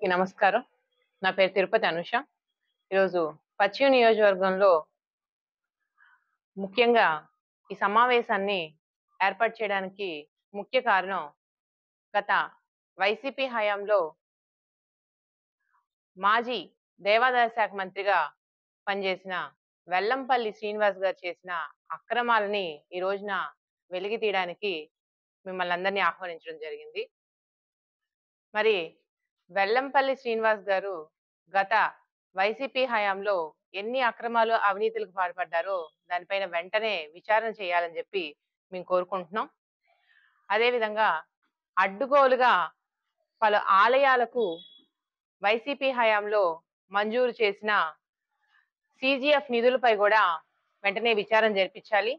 అందరికీ నమస్కారం. నా పేరు తిరుపతి అనుష. ఈరోజు పశ్చిమ నియోజకవర్గంలో ముఖ్యంగా ఈ సమావేశాన్ని ఏర్పాటు చేయడానికి ముఖ్య కారణం గత వైసీపీ హయాంలో మాజీ దేవాదాయ శాఖ మంత్రిగా పనిచేసిన వెల్లంపల్లి శ్రీనివాస్ గారు చేసిన అక్రమాలని ఈ రోజున వెలికి తీయడానికి మిమ్మల్ని అందరినీ ఆహ్వానించడం జరిగింది. మరి వెల్లంపల్లి శ్రీనివాస్ గారు గత వైసీపీ హయాంలో ఎన్ని అక్రమాలు అవినీతులకు పాల్పడ్డారో దానిపైన వెంటనే విచారణ చేయాలని చెప్పి మేము కోరుకుంటున్నాం. అదేవిధంగా అడ్డుగోలుగా పలు ఆలయాలకు వైసీపీ హయాంలో మంజూరు చేసిన సిజిఎఫ్ నిధులపై కూడా వెంటనే విచారణ జరిపించాలి.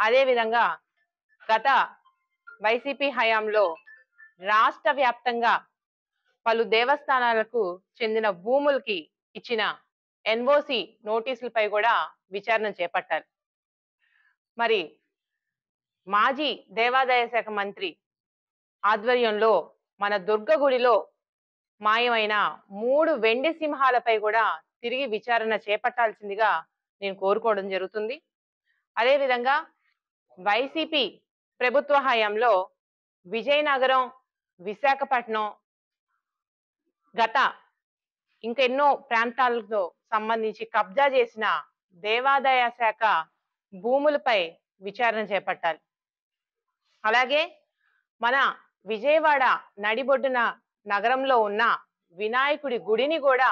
అదేవిధంగా గత వైసీపీ హయాంలో రాష్ట్ర వ్యాప్తంగా పలు దేవస్థానాలకు చెందిన భూములకి ఇచ్చిన ఎన్ఓసి నోటీసులపై కూడా విచారణ చేపట్టాలి. మరి మాజీ దేవాదాయ శాఖ మంత్రి ఆధ్వర్యంలో మన దుర్గ గుడిలో మాయమైన 3 వెండి సింహాలపై కూడా తిరిగి విచారణ చేపట్టాల్సిందిగా నేను కోరుకోవడం జరుగుతుంది. అదేవిధంగా వైసీపీ ప్రభుత్వ హయాంలో విజయనగరం, విశాఖపట్నం గత ఇంకెన్నో ప్రాంతాలతో సంబంధించి కబ్జా చేసిన దేవాదాయ శాఖ భూములపై విచారణ చేపట్టాలి. అలాగే మన విజయవాడ నడిబొడ్డున నగరంలో ఉన్న వినాయకుడి గుడిని కూడా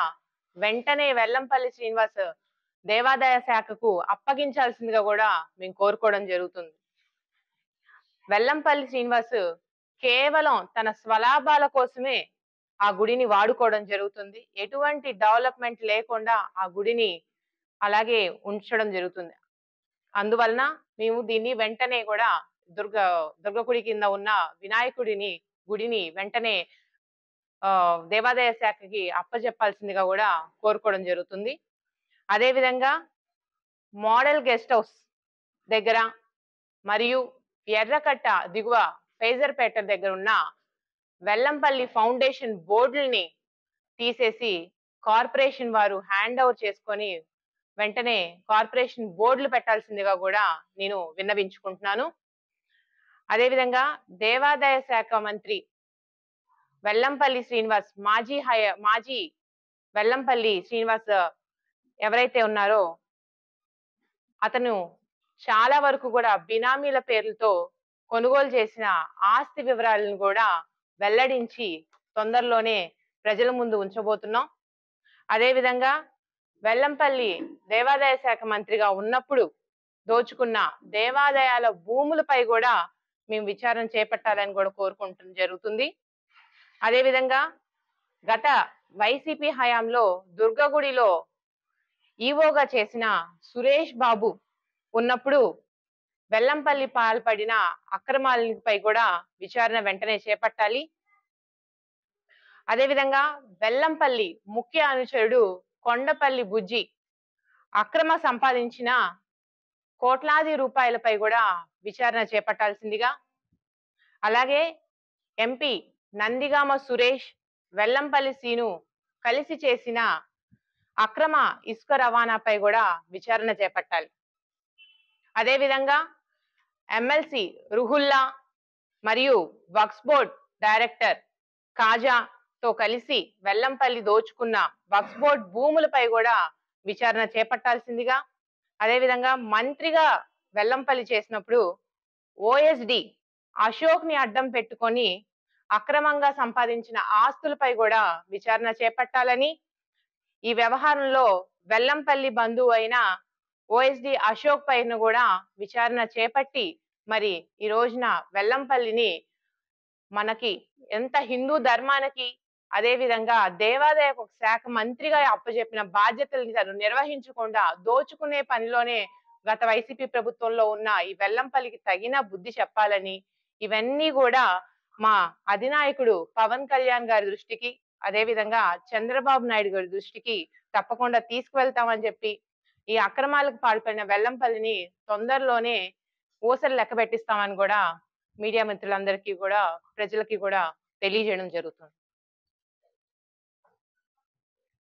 వెంటనే వెల్లంపల్లి శ్రీనివాస్ దేవాదాయ శాఖకు అప్పగించాల్సిందిగా కూడా మేము కోరుకోవడం జరుగుతుంది. వెల్లంపల్లి శ్రీనివాస్ కేవలం తన స్వలాభాల కోసమే ఆ గుడిని వాడుకోవడం జరుగుతుంది. ఎటువంటి డెవలప్మెంట్ లేకుండా ఆ గుడిని అలాగే ఉంచడం జరుగుతుంది. అందువలన మేము దీన్ని వెంటనే కూడా దుర్గగుడి కింద ఉన్న వినాయకుడిని గుడిని వెంటనే దేవాదాయ శాఖకి అప్పచెప్పాల్సిందిగా కూడా కోరుకోవడం జరుగుతుంది. అదేవిధంగా మోడల్ గెస్ట్ హౌస్ దగ్గర మరియు ఎర్రకట్ట దిగువ ఫేజర్పేట దగ్గర ఉన్న వెల్లంపల్లి ఫౌండేషన్ బోర్డుల్ని తీసేసి కార్పొరేషన్ వారు హ్యాండ్ ఓవర్ చేసుకొని వెంటనే కార్పొరేషన్ బోర్డులు పెట్టాల్సిందిగా కూడా నేను విన్నవించుకుంటున్నాను. అదేవిధంగా దేవాదాయ శాఖ మంత్రి వెల్లంపల్లి శ్రీనివాస్ మాజీ వెల్లంపల్లి శ్రీనివాస్ ఎవరైతే ఉన్నారో అతను చాలా వరకు కూడా బినామీల పేర్లతో కొనుగోలు చేసిన ఆస్తి వివరాలను కూడా వెల్లడించి తొందరలోనే ప్రజల ముందు ఉంచబోతున్నాం. అదేవిధంగా వెల్లంపల్లి దేవాదాయ శాఖ మంత్రిగా ఉన్నప్పుడు దోచుకున్న దేవాదాయాల భూములపై కూడా మేము విచారణ చేపట్టాలని కూడా కోరుకుంటం జరుగుతుంది. అదేవిధంగా గత వైసీపీ హయాంలో దుర్గగుడిలో ఈవోగా చేసిన సురేష్ బాబు ఉన్నప్పుడు వెల్లంపల్లి పాల్పడిన అక్రమాలపై కూడా విచారణ వెంటనే చేపట్టాలి. అదేవిధంగా వెల్లంపల్లి ముఖ్య అనుచరుడు కొండపల్లి బుజ్జి అక్రమ సంపాదించిన కోట్లాది రూపాయలపై కూడా విచారణ చేపట్టాల్సిందిగా, అలాగే ఎంపీ నందిగామ సురేష్, వెల్లంపల్లి సీను కలిసి చేసిన అక్రమ ఇసుక రవాణాపై కూడా విచారణ చేపట్టాలి. అదేవిధంగా ఎమ్మెల్సీ రుహుల్లా మరియు వక్ఫ్ బోర్డ్ డైరెక్టర్ కాజాతో కలిసి వెల్లంపల్లి దోచుకున్న వక్ఫ్ బోర్డ్ భూములపై కూడా విచారణ చేపట్టాల్సిందిగా, అదేవిధంగా మంత్రిగా వెల్లంపల్లి చేసినప్పుడు ఓఎస్డి అశోక్ ని అడ్డం పెట్టుకొని అక్రమంగా సంపాదించిన ఆస్తులపై కూడా విచారణ చేపట్టాలని, ఈ వ్యవహారంలో వెల్లంపల్లి బంధువు అయిన ఓఎస్డి అశోక్ పైన కూడా విచారణ చేపట్టి మరి ఈ రోజున వెల్లంపల్లిని మనకి ఎంత హిందూ ధర్మానికి అదేవిధంగా దేవాదాయ శాఖ మంత్రిగా అప్పచెప్పిన బాధ్యతలు నిర్వహించకుండా దోచుకునే పనిలోనే గత వైసీపీ ప్రభుత్వంలో ఉన్న ఈ వెల్లంపల్లికి తగిన బుద్ధి చెప్పాలని, ఇవన్నీ కూడా మా అధినాయకుడు పవన్ కళ్యాణ్ గారి దృష్టికి అదేవిధంగా చంద్రబాబు నాయుడు గారి దృష్టికి తప్పకుండా తీసుకువెళ్తామని చెప్పి ఈ అక్రమాలకు పాల్పడిన వెల్లంపల్లిని తొందరలోనే ఊసలు లెక్క పెట్టిస్తామని కూడా మీడియా మిత్రులందరికీ కూడా ప్రజలకి కూడా తెలియజేయడం జరుగుతుంది.